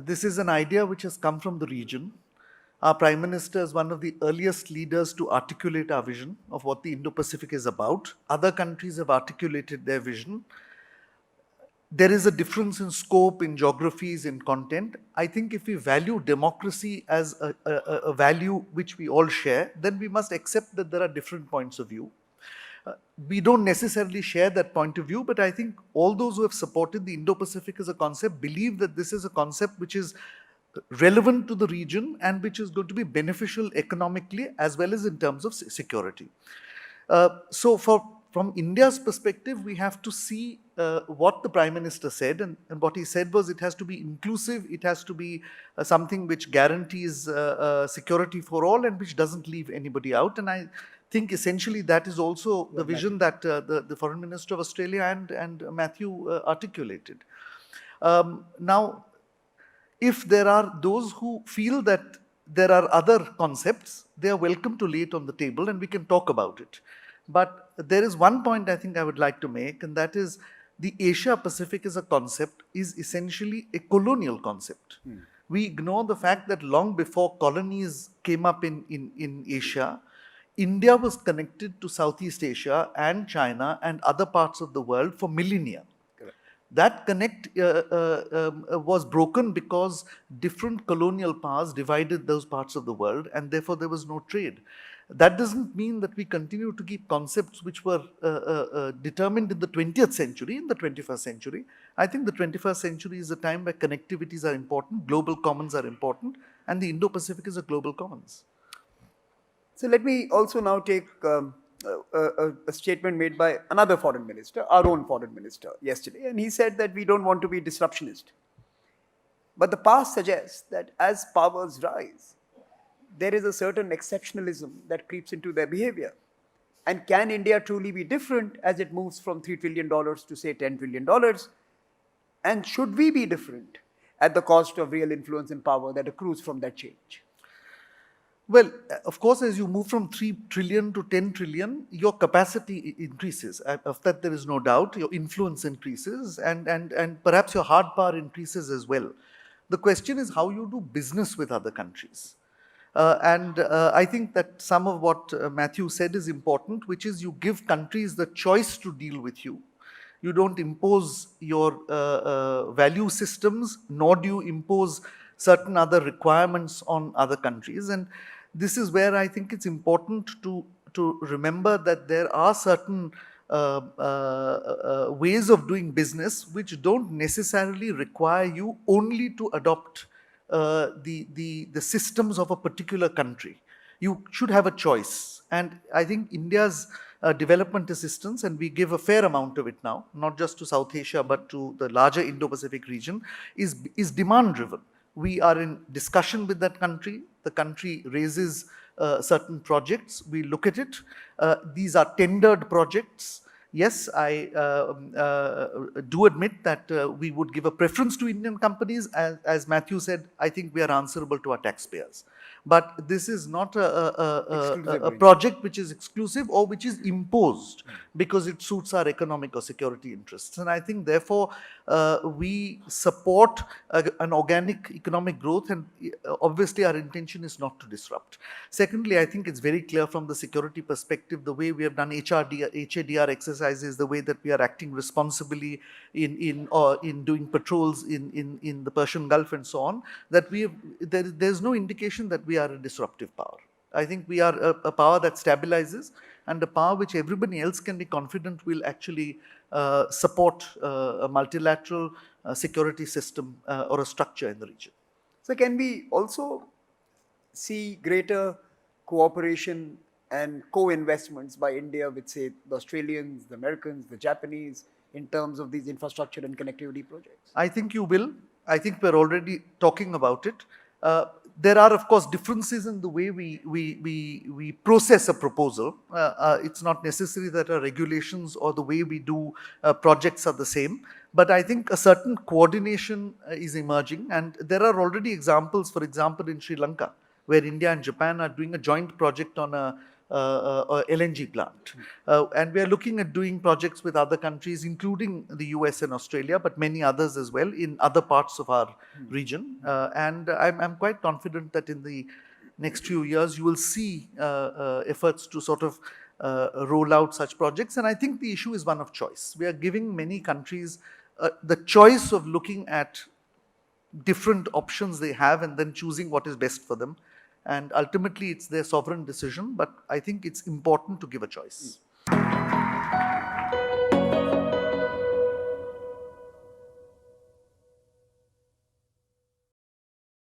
This is an idea which has come from the region. Our Prime Minister is one of the earliest leaders to articulate our vision of what the Indo-Pacific is about. Other countries have articulated their vision. There is a difference in scope, in geographies, in content. I think if we value democracy as a value which we all share, then we must accept that there are different points of view. We don't necessarily share that point of view, but I think all those who have supported the Indo-Pacific as a concept believe that this is a concept which is relevant to the region and which is going to be beneficial economically as well as in terms of security. So from India's perspective, we have to see what the Prime Minister said, and what he said was it has to be inclusive, it has to be something which guarantees security for all and which doesn't leave anybody out. And I think essentially that is also the vision that the Foreign Minister of Australia and Matthew articulated. Now, if there are those who feel that there are other concepts, they are welcome to lay it on the table and we can talk about it. But there is one point I think I would like to make, and that is the Asia Pacific as a concept is essentially a colonial concept. We ignore the fact that long before colonies came up in Asia, India was connected to Southeast Asia and China and other parts of the world for millennia. That connect was broken because different colonial powers divided those parts of the world and therefore there was no trade. That doesn't mean that we continue to keep concepts which were determined in the 20th century, in the 21st century. I think the 21st century is a time where connectivities are important, global commons are important, and the Indo-Pacific is a global commons. So let me also now take a statement made by another foreign minister, our own foreign minister, yesterday, and he said that we don't want to be disruptionist. But the past suggests that as powers rise, there is a certain exceptionalism that creeps into their behavior. And can India truly be different as it moves from $3 trillion to say $10 trillion? And should we be different at the cost of real influence and power that accrues from that change? Well, of course, as you move from 3 trillion to 10 trillion, your capacity increases. Of that, there is no doubt. Your influence increases and perhaps your hard power increases as well. The question is how you do business with other countries. I think that some of what Matthew said is important, which is you give countries the choice to deal with you. You don't impose your value systems, nor do you impose certain other requirements on other countries. And this is where I think it's important to remember that there are certain ways of doing business which don't necessarily require you only to adopt the systems of a particular country. You should have a choice. And I think India's development assistance, and we give a fair amount of it now, not just to South Asia, but to the larger Indo-Pacific region, is demand-driven. We are in discussion with that country. The country raises certain projects. We look at it. These are tendered projects. Yes, I do admit that we would give a preference to Indian companies. As Matthew said, I think we are answerable to our taxpayers. But this is not a project which is exclusive or which is imposed because it suits our economic or security interests. And I think, therefore, we support an organic economic growth, and obviously our intention is not to disrupt. Secondly, I think it's very clear from the security perspective, the way we have done HADR exercises, the way that we are acting responsibly in doing patrols in the Persian Gulf and so on, that there's no indication that we are a disruptive power. I think we are a power that stabilizes and a power which everybody else can be confident will actually support a multilateral security system or a structure in the region. So can we also see greater cooperation and co-investments by India with, say, the Australians, the Americans, the Japanese, in terms of these infrastructure and connectivity projects? I think you will. I think we're already talking about it. There are, of course, differences in the way we process a proposal. It's not necessary that our regulations or the way we do projects are the same. But I think a certain coordination is emerging. And there are already examples, for example, in Sri Lanka, where India and Japan are doing a joint project on a LNG plant. And we are looking at doing projects with other countries, including the US and Australia, but many others as well in other parts of our region. And I'm quite confident that in the next few years, you will see efforts to sort of roll out such projects. And I think the issue is one of choice. We are giving many countries the choice of looking at different options they have and then choosing what is best for them. And ultimately, it's their sovereign decision, but I think it's important to give a choice.